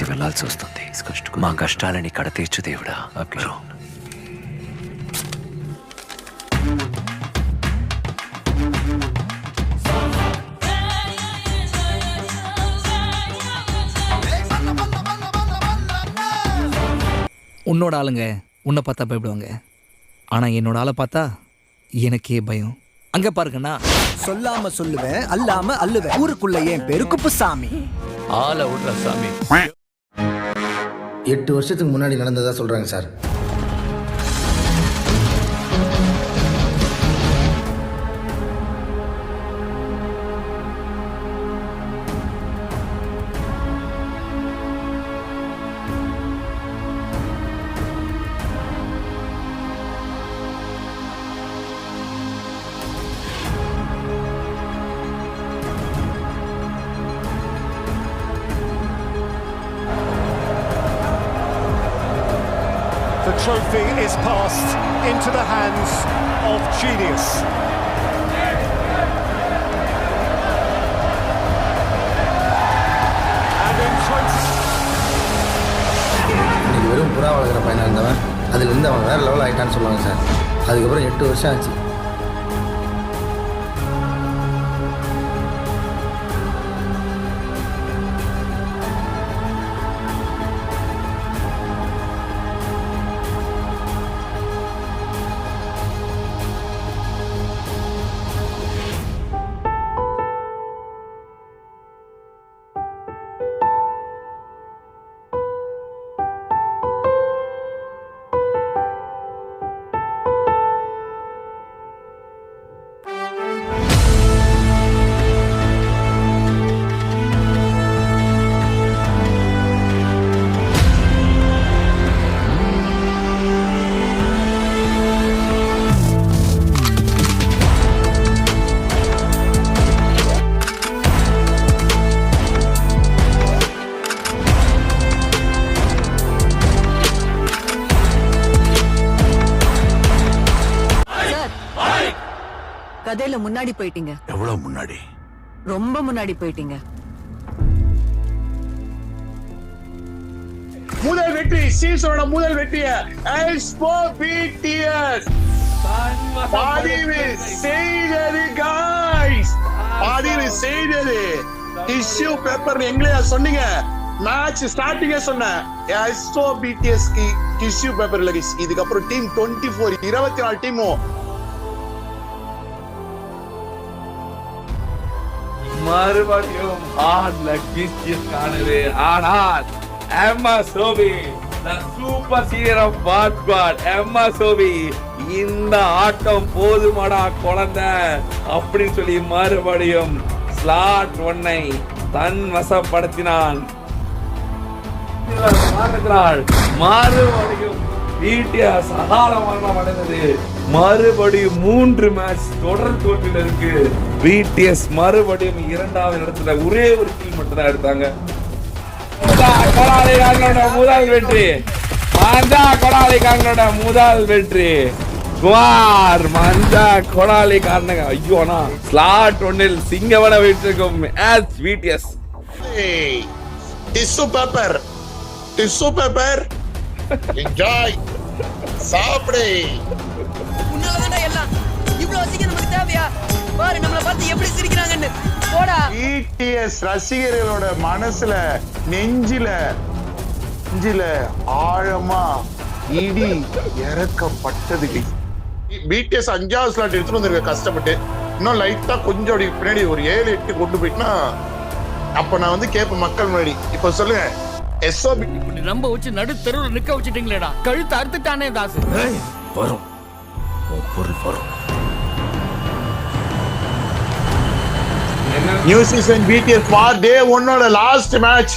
నుంచి వెళ్లాల్సి వస్తుంది. మా కష్టాలని కడ తీర్చు దేవుడా. உன்னோட ஆளுங்க உன்னை பார்த்தா பயப்படுவாங்க, ஆனால் என்னோட ஆளை பார்த்தா எனக்கே பயம். அங்கே பாருங்கண்ணா, சொல்லாம சொல்லுவேன், அல்லாம அல்லுவேன். ஊருக்குள்ள என் பேரு குப்புசாமி. ஆளை விடுற சாமி. 8 வருஷத்துக்கு முன்னாடி நடந்ததா சொல்றாங்க sir. The trophy is passed into the hands of Genius. And in 20... இன்னைக்கு வெறும் புறா வளர்க்குற பையனாக இருந்தவன் அதுலேருந்து அவன் வேறு லெவல் ஆகிட்டான்னு சொல்லுவாங்க சார். அதுக்கப்புறம் 8 வருஷம் ஆச்சு. கதையில முன்னாடி போயிட்டீங்க. எவ்வளவு முன்னாடி? ரொம்ப முன்னாடி போயிட்டீங்க. முதல் வெற்றி, சீசனோட முதல் வெற்றிய எக்ஸ்போ பிடிஎஸ் பதிவு செய்தது गाइस. பதிவு செய்தது டிஷ்யூ பேப்பர். எங்களையா சொன்னீங்க? மேட்ச் ஸ்டார்டிங்கே சொன்னேன். எக்ஸ்போ பிடிஎஸ் की டிஷ்யூ பேப்பர் लगी. இதுக்கப்புறம் டீம் 24 24 டீமும் மறுபடியும் ஆட்ல கிஸ்கிஸ் காணுது. ஆனால் எம்மா சோபி, the super senior of Bad Squad, எம்மா சோபி, இந்த ஆட்டம் போதுமாடா குழந்தை அப்படின்னு சொல்லி மறுபடியும் ஸ்லாட் 1 தன் வசப்படுத்தினான். மறுபடியும் சகால மரணம் அடைந்தது. மறுபடியும் 3 மேட்ச் தொடர் தோல்வியில் இருக்கு. பிடிஎஸ் மறுபடியும் 2வது இடத்துல ஒரே ஒரு டீம் மட்டும் தான் எடுத்தாங்க. முதல் வெற்றி, மஞ்சா கொடாலிக்காரங்களோட முதல் வெற்றி. குவார் மஞ்சா கொடாலிக்காரங்க. ஐயோனா ஸ்லாட் 1 சிங்கவன வெற்றிக்கும் பிடிஎஸ். Tissue paper, tissue paper enjoy சாப்பிடு. உன்னாலதான்டா எல்லாம். இவ்வளவு அசிங்கம் நமக்கு தேவையா? பாரு நம்மள பார்த்து எப்படி சிரிக்கிறாங்கன்னு. போடா. பிடிஎஸ் ரசிகர்களோட மனசுல நெஞ்சில ஆழமா இடி இறக்கப்பட்டது. பிடிஎஸ் 5வது ஸ்லாட் எடுத்துட்டு வந்திருக்க கஷ்டப்பட்டு. இன்னும் லைட்டா கொஞ்சம் அப்படி பின்னாடி ஒரு 7 8 கொண்டு போயிட்டுனா அப்ப நான் வந்து கேட்பேன் மக்கள் முன்னாடி. இப்ப சொல்லுங்க, எஸ்ஓபி இப்படி நம்ப வச்சு நடு தெருவில் நிக்க வச்சுட்டீங்களேடா. கழுத்து அறுத்துட்டானே தாசு. வரும் பொருள் வரும். நியூ சீசன் பிடிஎஸ் ஃபார் டே 1 லாஸ்ட் மேட்ச்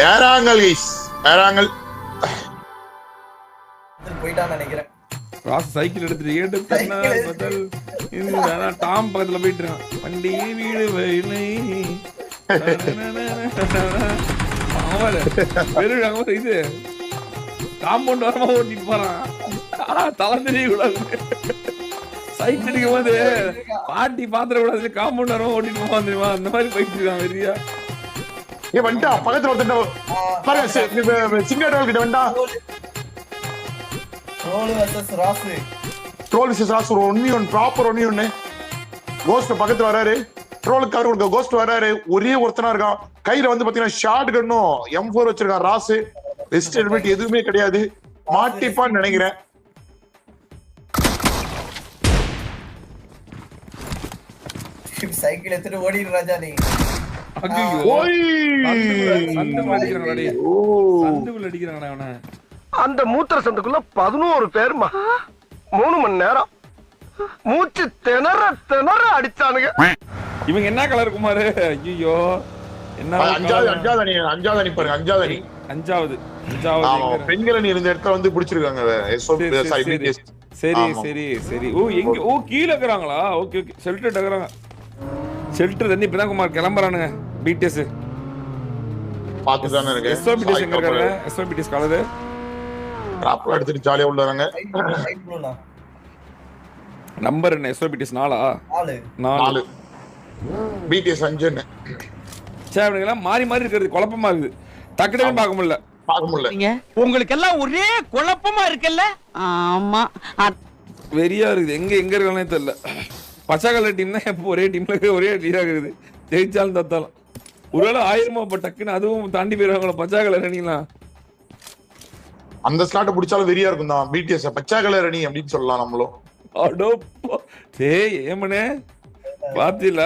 ஏறாங்கல் கைஸ். ஏறாங்கல் போயிட்டான்னு நினைக்கிறேன். ராஸ் சைக்கிள் எடுத்துட்டு டாம் பக்கத்துல போயிட்டு இருக்கான். வண்டி வீடு வயலை இது காம்பவுண்ட் வரமா ஓட்டிட்டு போறான். தலை தெரிய கூடாது. சைக்கிள் அடிக்கும் போது பாட்டி பாத்திர கூடாது. காம்பவுண்ட் வரமா ஓட்டிட்டு போவான் தெரியுமா? அந்த மாதிரி போயிட்டு இருக்கான் வெறியா. ஏ வந்துட்டா பக்கத்துல ஒருத்தன் பாருங்க சிங்கா டோல் கிட்ட வந்துட்டா ரோல் வெர்சஸ் ராசு ட்ரோல் விசஸ் ராஸ் ஒரு ஒன்னு ப்ராப்பர் ஒன்னு கோஸ்ட் பக்கத்துல வராரு ட்ரோலுக்கு கவர் கொடுக்க கோஸ்ட் வராரு ஒரே ஒருத்தனா இருக்கான் கையில வந்து பாத்தீங்கன்னா ஷார்ட் கன்னும் M4 வச்சிருக்கான் ராசு வெஸ்ட் ஹெல்மெட் எதுவுமே கிடையாது மாட்டிப்பான்னு நினைக்கிறேன் சைக்கிள் எடுத்துட்டு ஓடிடு ராஜா நீ ஐயோ ஓய் சந்துக்குள்ள அடிக்கிறாங்கடா டேய் சந்துக்குள்ள அடிக்கிறாங்கடா அவனை அந்த மூத்திர சந்துக்குள்ள 11 பேருமா 3 மணி நேரம் மூச்சு திணற அடிச்சானுங்க. இவங்க என்ன கலர் குமார்? ஐயோ என்ன அஞ்சாவது அணி பாருங்க அஞ்சாவது ஆமா பெண்கள் அணி இருந்த இடத்துல வந்து பிடிச்சிருக்காங்க சரி ஓ எங்க ஓ கீழ இருக்கறாங்களா? ஓகே ஷெல்டர் டக்கறாங்க ஷெல்டர் தண்ணி இப்பதான் குமார் கிளம்பறானுங்க பிடிஎஸ் பாத்து தான இருக்கு எஸ்ஓபிடிஎஸ் எங்க இருக்காங்க? எஸ்ஓபிடிஎஸ் கலர் ட்ராப் எடுத்துட்டு ஜாலியா உள்ள வராங்க நம்பர் என்ன? எஸ்ஓபிடிஎஸ் 4 பிடிஎஸ் 5 சேவனுங்களா மாறி இருக்கிறது குழப்பமா இருக்குது டக்குன்னு பார்க்க முடியல உங்களுக்கு எல்லாம் ஒரே குழப்பமா இருக்குல்ல? ஆமா வெறியா இருக்குது எங்க இருக்கானே தெரியல பச்சை கலர் டீம் தான் எப்போ ஒரே டீம்ல ஒரே டீம் ஆகுது ஜெயிச்சாலும் தத்தாலும் ஒருவேளை 1000 டக்குன்னு அதுவும் தாண்டி போயிருவாங்களா பச்சை கலர் அணிலாம் அந்த ஸ்லாட்டை பிடிச்சாலும் வெறியா இருக்கும் தான் பிடிஎஸ் பச்சை கலர் அணி அப்படின்னு சொல்லலாம் நம்மளும் அடோ டேய் ஏமனே பாத்தீல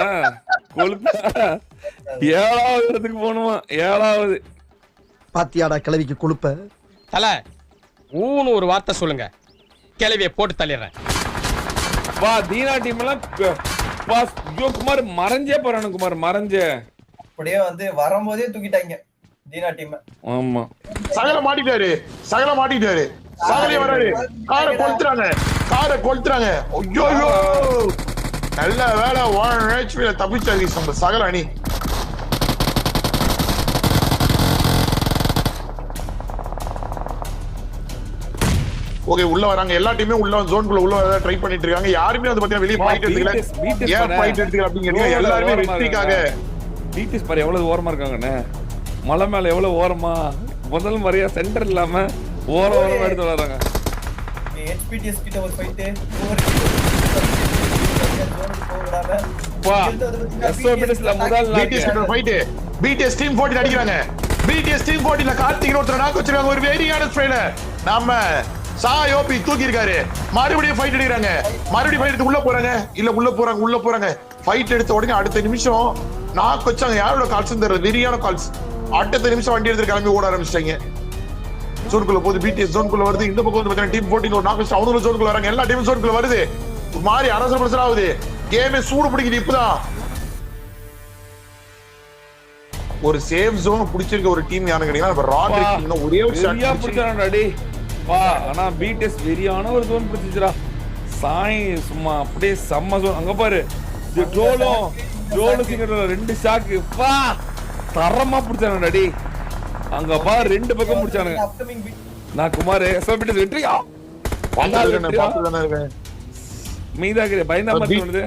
கொழுப்பா 7வது இடத்துக்கு போணுமா 7வது பாத்தியாடா கிளவிக்கு கொழுப்ப தல ஊன்னு ஒரு வார்த்தை சொல்லுங்க கிளவிய போட்டு தள்ளிடுறேன் வா தீனா டீம் எல்லாம் குமார் மறைஞ்சே போறானு குமார் மறைஞ்சே அப்படியே வந்து வரும்போதே தூக்கிட்டாங்க தீனா டீம். ஆமா சகல மாட்டிட்டாரு சகலே வராரு காரை கொளுத்துறாங்க ஐயோ நல்ல வேலை 1 HP தப்பிச்சாங்க நம்ம சகல அணி. ஓகே உள்ள வராங்க எல்லா டீமே உள்ள ஜோன்குள்ள உள்ள வர ட்ரை பண்ணிட்டு இருக்காங்க யாருமே வந்து பாத்தீங்கன்னா வெளிய ஃபைட் எடுக்கல ஏன் ஃபைட் எடுக்கல அப்படிங்கறீங்க எல்லாரும் வெற்றிக்காக பிடிஎஸ் பாரு எவ்வளவு ஓரமா இருக்காங்கண்ணே மலை மேல எவ்வளவு ஓரமா முதல் முறையா சென்டர் இல்லாம ஓரமா எடுத்து வராங்க ஹெச்பிடிஎஸ் கிட்ட ஒரு ஃபைட் வா எஸ்ஓபிடிஎஸ்ல முதல் பிடிஎஸ் கிட்ட ஃபைட் பிடிஎஸ் டீம் 40 அடிக்குறாங்க பிடிஎஸ் டீம் 40ல கார்த்திக் ஒருத்தர் நாக்கு வச்சிருக்காங்க ஒரு வெரியான ஸ்ட்ரைல நாம சாயோபி தூக்கி இருக்காரு மறுபடியும் ஃபைட் எடுக்கறாங்க மறுபடியும் ஃபைட் எடுத்து உள்ள போறாங்க ஃபைட் எடுத்த உடனே அடுத்த நிமிஷம் நாக்கு வச்சாங்க யாரோட கால்ஸ் தெரியல வெரியான கால்ஸ் அடுத்த நிமிஷம் வண்டி எடுத்து கிளம்பி ஓட ஆரம்பிச்சிட்டாங்க ஜோன்குள்ள போது பிடிஎஸ் ஜோன்குள்ள வருது இந்த பக்கம் வந்து பார்த்தீங்கன்னா டீம் 14 ஒரு நாக்கு வச்சு அவனும் ஜோன்குள்ள வராங்க எல்லா டீமும் ஜோன்குள்ள வருது மாறி அரசு ஆகுது கேமே சூடு பிடிக்குது இப்பதான் ஒரு சேஃப் ஜோன் பிடிச்சிருக்க ஒரு டீம் யாருன்னு கேட்டீங்கன்னா ராட்ரிக் இன்னும் ஒரே ஒரு சரியா பிடிச்சானடா டேய் வா ஆனா பிடிஎஸ் வெரியான ஒரு ஜோன் பிடிச்சிச்சுடா சாய் சும்மா அப்படியே செம்ம ஜோன் அங்க பாரு ஜோலோ சிங்கர் 2 ஷாக் வா தரமா பிடிச்சானடா டேய் அங்க பாரு 2 பக்கம் பிடிச்சானுங்க நான் குமார் எஸ்ஓபிடிஎஸ் வெற்றியா மீதாகிற பயந்தா மாதிரி சொல்லுது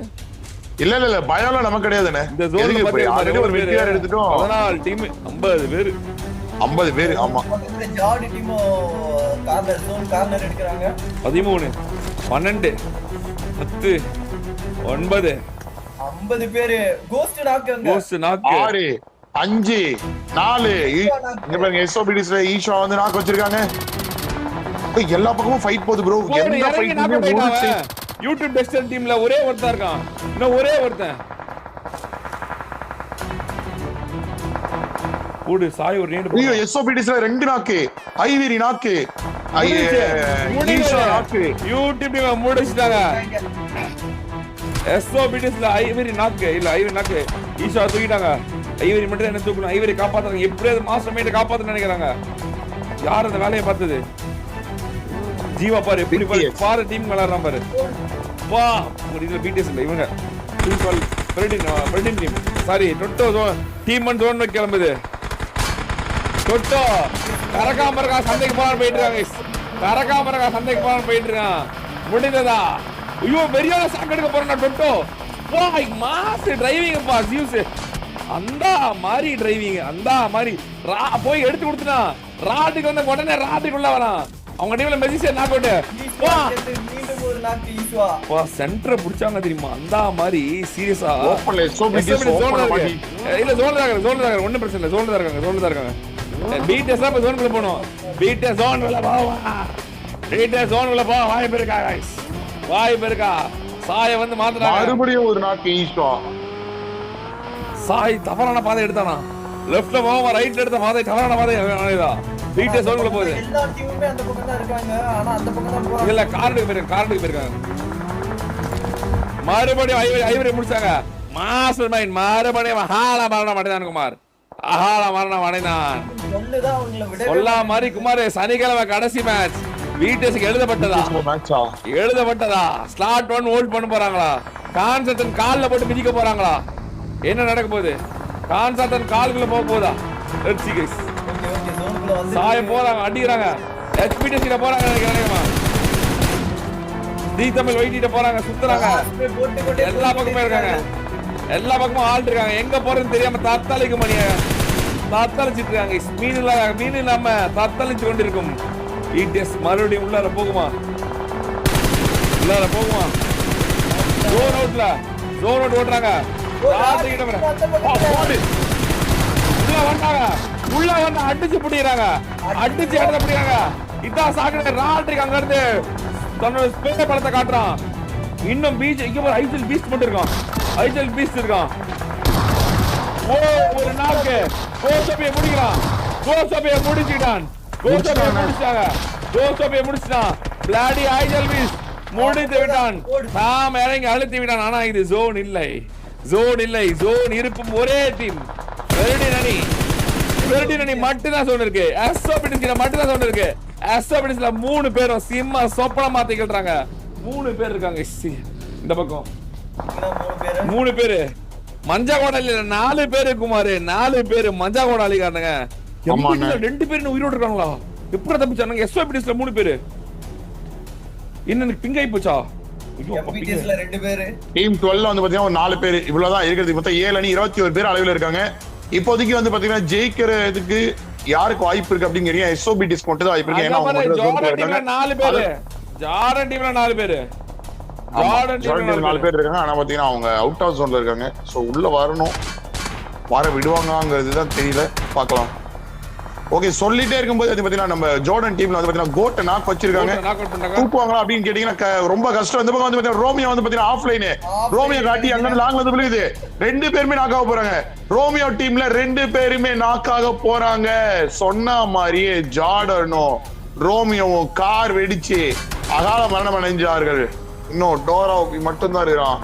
இல்ல பயம்லாம் நமக்கு கிடையாதுண்ணே இந்த ஜோன்ல பாத்தீங்க ஒரு வெற்றியார் எடுத்துட்டோம் 14 டீம் 50 பேர் ஆமா ஜாடி டீம் கார்னர் எடுக்கறாங்க 13 12 10 9 50 பேர் கோஸ்ட் நாக்கு 6 5 4 இங்க பாருங்க எஸ்ஓபிடிஸ்ல ஈஷா வந்து நாக்கு வச்சிருக்காங்க எல்லா பக்கமும் ஃபைட் போகுது ப்ரோ எந்த ஃபைட்டுமே முடிச்சு யூடியூப் டெஸ்டர் டீம்ல ஒரே ஒருத்தன் இருக்கான் இன்னும் ஒரே ஒருத்தன் கூடு சாய் ஒரு ரேண்ட் ஐயோ எஸ்ஓபிடிஸ்ல 2 நாக்கு ஐவிரி நாக்கு ஈஷா நாக்கு யூடியூப் டீம் முடிச்சிட்டாங்க எஸ்ஓபிடிஸ்ல ஐவிரி நாக்கு இல்ல ஐவிரி நாக்கு ஈஷா தூக்கிட்டாங்க ஐவரி மட்டும் என்ன தூக்கணும் ஐவரி காப்பாத்துறாங்க எப்படியாவது மாஸ்டர் மைண்ட் காப்பாத்த நினைக்கிறாங்க யார் அந்த வேலையை பார்த்தது ஜீவா பாரு எப்படி பாரு டீம் விளையாடுறான் பாரு வா ஒரு இதுல பிடிஎஸ் இல்ல இவங்க டீம் கால் பிரெடின் டீம் சாரி டொட்டோ டீம் அண்ட் ஜோன் கிளம்புது டொட்டோ கரகாம இருக்கா சந்தைக்கு போறான்னு போயிட்டு இருக்கான் முடிந்ததா ஐயோ பெரியான சாக்கு எடுக்க போறா டொட்டோ வா மாஸ் டிரைவிங் பா ஜீவ்ஸ் அந்த மாதிரி டிரைவிங், அந்த மாதிரி போய் எடுத்து கொடுத்துட்டான். ராட்டுக்கு வந்து உடனே ராட்டுக்குள்ள வரான். அவங்க டீம்ல மெசிஸே நாக் அவுட். மீண்டும் ஒரு நாக்கு ஈஸ்வா. வா சென்டரை புடிச்சாங்க தெரியுமா? அந்த மாதிரி சீரியஸா ஓப்பன்ல SOBTS ஓப்பன்ல மாட்டி. இல்ல ஜோன்ல இருக்காங்க. ஒண்ணும் பிரச்சனை இல்ல. ஜோன்ல இருக்காங்க. பீட்டஸ் தான் ஜோனுக்குள்ள போணும். பீட்டஸ் ஜோனுக்குள்ள போவா. பீட்டஸ் ஜோனுக்குள்ள போ. வாய்ப்பு இருக்கா गाइस? வாய்ப்பு இருக்கா? சாயை வந்து மாத்துறாங்க. மறுபடியும் ஒரு நாக்கு ஈஸ்வா. சாய் தவறான பாதை எடுத்தானா? லெஃப்ட்ல போவா, ரைட்ல எடுத்த பாதை தவறான பாதை ஆனதா? பீட்டஸ் ஜோனுக்குள்ள போகுது. எல்லா டீமுமே அந்த பக்கம் தான் இருக்காங்க. ஆனா அந்த பக்கம் தான் போறாங்க. இல்ல கார்டுக்கு போயிருக்காங்க. மறுபடியும் ஐவரை முடிச்சாங்க. மாஸ்டர் மைண்ட் மறுபடியும் ஹால மரணம் அடைதான் குமார். அஹால மரணம் அடைந்தான். சொல்லுதான் அவங்கள விட சொல்லா மாதிரி குமார். சனிக்கிழமை கடைசி மேட்ச். பீட்டஸ்க்கு எழுதப்பட்டதா? ஸ்லாட் 1 ஹோல்ட் பண்ண போறாங்களா? கான்செப்டன் கால்ல போட்டு மிதிக்க போறாங்களா? என்ன நடக்க போகுது? கான்செப்டன் காலுக்குள்ள போக போதா? Let's see guys. ஜோனுக்குள்ள வந்து சாய போறாங்க, அடிக்குறாங்க. HPTS கிட்ட போறாங்க நினைக்கிறேன். டி தமிழ் வைட்டிட்ட போறாங்க, சுத்துறாங்க. எல்லா பக்கமும் இருக்காங்க. எல்லா பக்கமும் ஆள் இருக்காங்க. எங்க போறதுன்னு தெரியாம தத்தளிக்கும் மணிய தத்தளிச்சிட்டு இருக்காங்க. மீன் இல்லாம தத்தளிச்சு கொண்டிருக்கும் ETS. மறுபடியும் உள்ளார போகுமா? ஜோன் அவுட் ஓட்டுறாங்க. உள்ள வந்து அடிச்சு பிடிக்கிறாங்க. இதான் சாக்கடை. ராட்ரிக் அங்க இருந்து தன்னோட ஸ்பே பலத்தை காட்டுறான். இன்னும் பீச் இங்க ஒரு ஐஜல் பீஸ்ட் போட்டு இருக்கான். ஓ ஒரு நாக்கு கோசபியை முடிக்கிறான். கோசபியை முடிச்சிட்டான். பிளாடி ஐஜல் பீஸ்ட் முடித்து விட்டான். நாம் இறங்கி அழுத்தி விட்டான். ஆனா இது ஜோன் இல்லை. ஜோன் இருக்கும் ஒரே டீம் வெர்டினி மட்டும்தான் ஜோன் இருக்கு. SOBTS மட்டும்தான் ஜோன் இருக்கு. SOBTSல 3 பேரும் சிம்மா சொப்பன மாத்தி கேட்றாங்க. 3 பேர் இருக்காங்க இந்த பக்கம். 3 பேரு மஞ்சா கோடாலில 4 பேரு குமார். 4 பேரு மஞ்சா கோடாலிக்காரங்க. 2 பேர் உயிரோடு இருக்காங்களா? எப்படி தப்பிச்சானுங்க? SOBTSல 3 பேரு. என்ன பிங்காய் போச்சா? MPTSல 2 பேரு. டீம் 12 வந்து பாத்தீங்கன்னா ஒரு 4 பேர் இவ்வளவுதான் இருக்கிறது. மொத்தம் 7 அணி 21 பேர் அளவில் இருக்காங்க. இப்போதைக்கு வந்து பாத்தீங்கன்னா ஜெயிக்கிறதுக்கு யாருக்கு வாய்ப்பு இருக்கு அப்படின்னு கேட்டீங்கன்னா SOBTS மட்டும் தான் வாய்ப்பு இருக்கு. ஏன்னா அவங்க ஜார்டன் டீம்ல 4 பேரு. ஜார்டன் டீம்ல 4 பேர் இருக்காங்க. ஆனா பாத்தீங்கன்னா அவங்க அவுட் ஆஃப் ஜோன்ல இருக்காங்க. சோ உள்ள வர விடுவாங்கங்கிறது தான் தெரியல. பார்க்கலாம். ஓகே, சொல்லிட்டே இருக்கும்போது அது பாத்தீங்கன்னா நம்ம ஜோர்டன் டீம்ல வந்து பாத்தீங்கன்னா கோட்டை நாக் வச்சிருக்காங்க. தூக்குவாங்களா அப்படின்னு கேட்டீங்கன்னா ரொம்ப கஷ்டம். இந்த பக்கம் வந்து பாத்தீங்கன்னா ரோமியோ வந்து பாத்தீங்கன்னா ஆஃப்லைன் ரோமியோ காட்டி அங்க லாங் வந்து விழுகுது. 2 பேருமே நாக் ஆக போறாங்க. ரோமியோ டீம்ல 2 பேருமே நாக் ஆக போறாங்க. சொன்ன மாதிரியே ஜார்டனும் ரோமியோவும் கார் வெடிச்சு அகால மரணம் அடைஞ்சார்கள். இன்னும் டோராவுக்கு மட்டும்தான் இருக்கான்.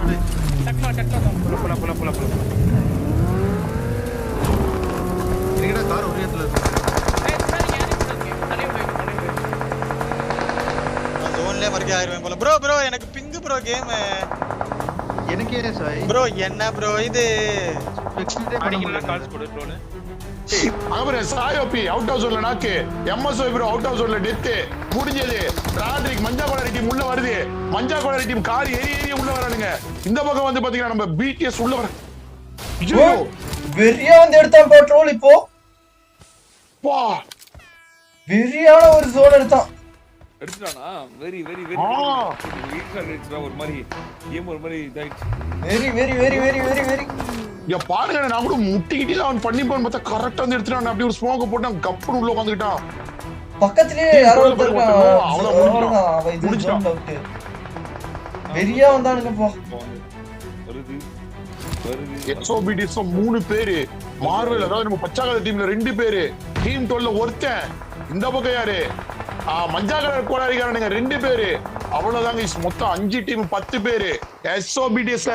ப்ரோ எனக்கு பிங்கு ப்ரோ கேம். எனக்கு ஏன் சாய் ப்ரோ என்ன ப்ரோ இது? சாயோபி அவுட் ஆஃப் ஜோன்ல நாக்கு. MSO ப்ரோ அவுட் ஆஃப் ஜோன்ல டெத் முடிஞ்சது. ராட்ரிக் மஞ்சா கோடாரி டீம் உள்ள வருது. மஞ்சா கோடாரி டீம் கார் ஏறி உள்ள வரானுங்க. இந்த பக்கம் வந்து பாத்தீங்கன்னா நம்ம BTS உள்ள வர வெறியா வந்து எடுத்தான் பெட்ரோல். இப்போ வெறியான ஒரு ஜோன் எடுத்தான். எடுத்துட்டானா? வெரி ஒரு மாதிரி கேம் ஒரு மாதிரி இதாயிடுச்சு. வெரி பாருங்க, நான் கூட முட்டிக்கிட்டே அவன் பண்ணிப்பான்னு பார்த்தா கரெக்டா வந்து எடுத்துட்டான். அப்படி ஒரு ஸ்மோக்க போட்டு கப்புன்னு உள்ள உட்காந்துக்கிட்டான். பக்கத்துலயே யாரோ முடிச்சிட்டான். வெறியா வந்தானுங்க. வருது SOBTS 3 பேரு. மார்வெல் அதாவது நம்ம பச்சாகல டீம்ல 2 பேரு. டீம் 12ல ஒருத்தன். இந்த பக்கம் யாரு? மஞ்சா கலர் கோடாரிக்காரனுங்க 2 பேரு. அவ்வளவுதாங்க. மொத்தம் 5 டீம் 10 பேரு. SOBTS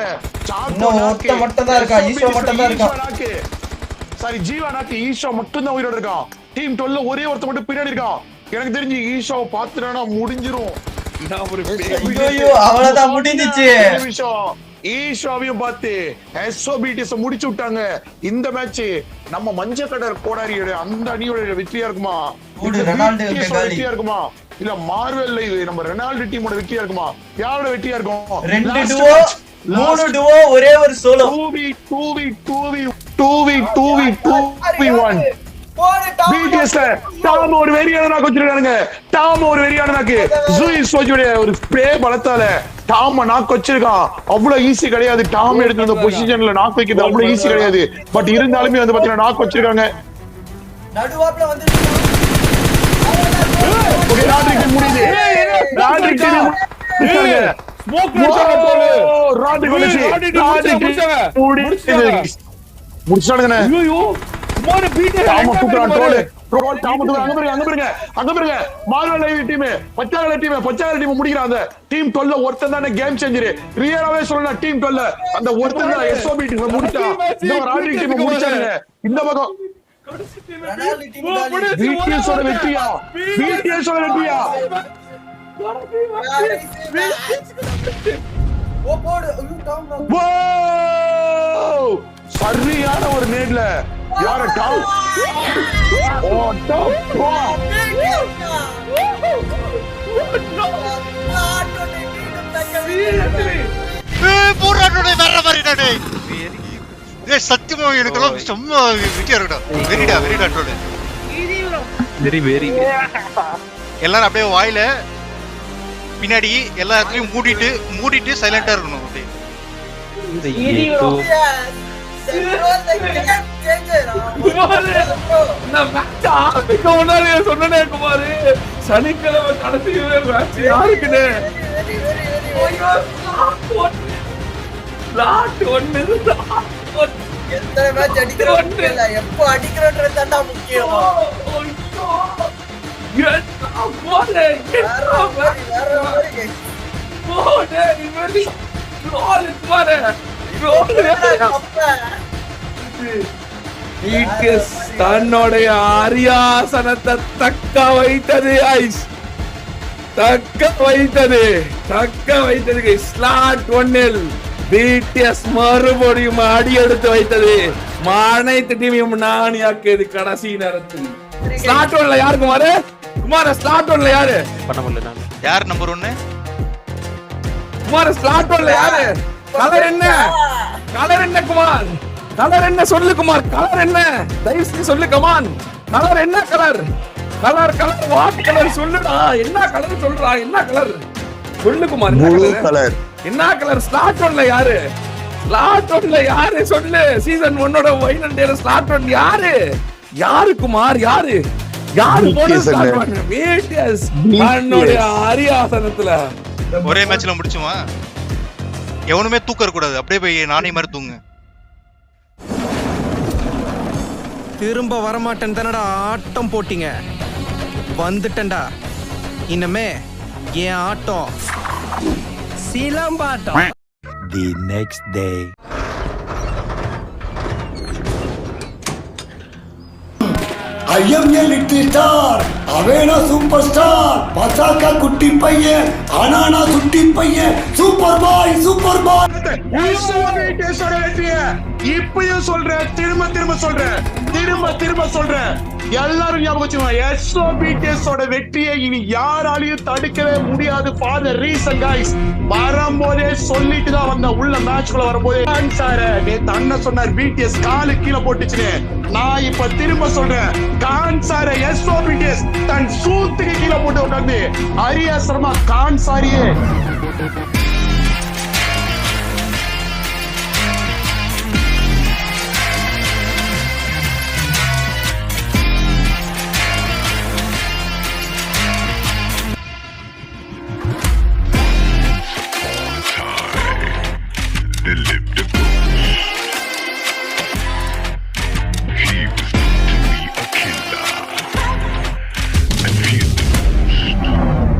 ஜீவா நாக்கு ஈஷா மட்டும் தான் உயிரோட இருக்கான். டீம் 12ல ஒரே ஒருத்த மட்டும் பின்னாடி இருக்கான். எனக்கு தெரிஞ்சு ஈஷாவை பாத்துட்டானா முடிஞ்சிரும். அவ்வளவுதான் முடிஞ்சிச்சு. ஈஷாவையும் பார்த்து SOBTS முடிச்சு விட்டாங்க. இந்த மேட்ச் நம்ம மஞ்ச கடர் கோடாரியோட அந்த அணியோட வெற்றியா இருக்குமா? வெற்றியா இருக்குமா? இல்ல மார்வெல்ல நம்ம ரெனால்டு டீமோட வெற்றியா இருக்குமா? யாரோட வெற்றியா இருக்கும்? 2 டுவோ 3 டுவோ ஒரே ஒரு சோலோ. 2v 2v1 பிடிஎஸ்ல டாம் ஒரு வெறியானதா வச்சிருக்கானுங்க. டாம் ஒரு வெறியானதாக்கு ஜூயிஸ் சோஜுடைய ஒரு ஸ்ப்ரே பலத்தால டாம் நாக் வச்சிருக்கான். அவ்வளவு ஈஸி கிடையாது. டாம் எடுத்து அந்த பொசிஷன்ல நாக் வைக்கிறது அவ்வளவு ஈஸி கிடையாது. பட் இருந்தாலுமே வந்து பாத்தீங்கன்னா நாக் வச்சிருக்காங்க. நடுவாப்ல வந்து ஓகே ராட்ரிக் டீம் முடியுது. ராட்ரிக் டீம் ஸ்மோக் முடிச்சானுங்க. ஐயோ குமார் பீட்டர் டாம் தூக்குறான். ட்ரோல் டாம் தூக்குறான். அங்க பாருங்க மார்வல் டீம் பச்சால டீம் முடிக்கிறான். அந்த டீம் 12 ஒருத்தன் தான் கேம் சேஞ்சர். ரியலாவே சொல்லலாம் டீம் 12 அந்த ஒருத்தன் தான் எஸ்ஓபி டீம் முடிச்சான். இந்த ராட்ரிக் டீம் முடிச்சானுங்க. இந்த பக்கம் BTS ஓட வெற்றியா? BTS ஓட வெற்றியா? சரியான ஒரு நேட்ல யார டாப் சத்தியமா எனக்கு சும்மா விட்டியா இருக்கா. வெரிடா எல்லாரும் அப்படியே வாயில பின்னாடி எல்லா இடத்துலயும் மூடிட்டு சைலண்டா இருக்கணும். சொன்னே குமாரு சனிக்கிழமை கடைசி யாருக்குன்னு எத்தனை மேட்ச் அடிக்கிறோம் எப்போ அடிக்கிறோன்றதுதான்டா முக்கியம். தன்னுடைய அரியாசனத்தை தக்க வைத்தது ஐஸ். தக்க வைத்தது ஸ்லாட் 1-ல் BTS மறுபடியும் அடி எடுத்து வைத்தது. அனைத்து டீமையும் நாணியாக்கியது கடைசி நேரத்தில். ஸ்லாட் 1ல யாரு குமார்? ஸ்லாட் 1ல யாரு பண்ண முடியல? யார் நம்பர் 1? குமார் ஸ்லாட் 1ல யாரு? கலர் என்ன குமார்? கலர் என்ன சொல்லு குமார்? கலர் என்ன தயவு சொல்லு கமான். கலர் என்ன? கலர் வாட் கலர் சொல்லுடா. என்ன கலர் சொல்றா? என்ன கலர் சொல்லு குமார்? என்ன கலர்? ஸ்லாட் 1ல யாரு? சொல்லு. சீசன் 1ஓட ஃபைனல் டேல ஸ்லாட் 1 யாரு குமார்? யாரு போடு ஸ்லாட் 1? BTS தன்னுடைய அரியாசனத்துல ஒரே மேட்ச்ல முடிச்சுமா? எவனுமே தூக்க கூடாது. அப்படியே போய் நானே மாதிரி தூங்க. திரும்ப வரமாட்டேன் தானடா ஆட்டம் போட்டீங்க. வந்துட்டேன்டா. இன்னமே என் ஆட்டம் சிலம்பாட்டம். The next day. I am a little star. Avena superstar. Pasaka kutti paiyen. Anana sutti paiyen. Super boy. இப்பயும் சொல்றேன், திரும்ப சொல்றேன். எல்லாரும் ஞாபகம் வச்சுக்கோங்க. SOBTS ஓட வெற்றியை இனி யாராலையும் தடுக்கவே முடியாது. ஃபார் தி ரீசன் गाइस, வரும்போதே சொல்லிட்டு தான் வந்த. உள்ள மேட்ச்க்குள்ள வரும்போதே நேத்து அண்ணன் சொன்னார் BTS காலு கீழே போட்டுச்சுன்னு. நான் இப்ப திரும்ப சொல்றேன், கான்சார SOBTS தன் சூத்துக்கு கீழே போட்டு உட்கார்ந்து அரியா சர்மா கான்சாரியே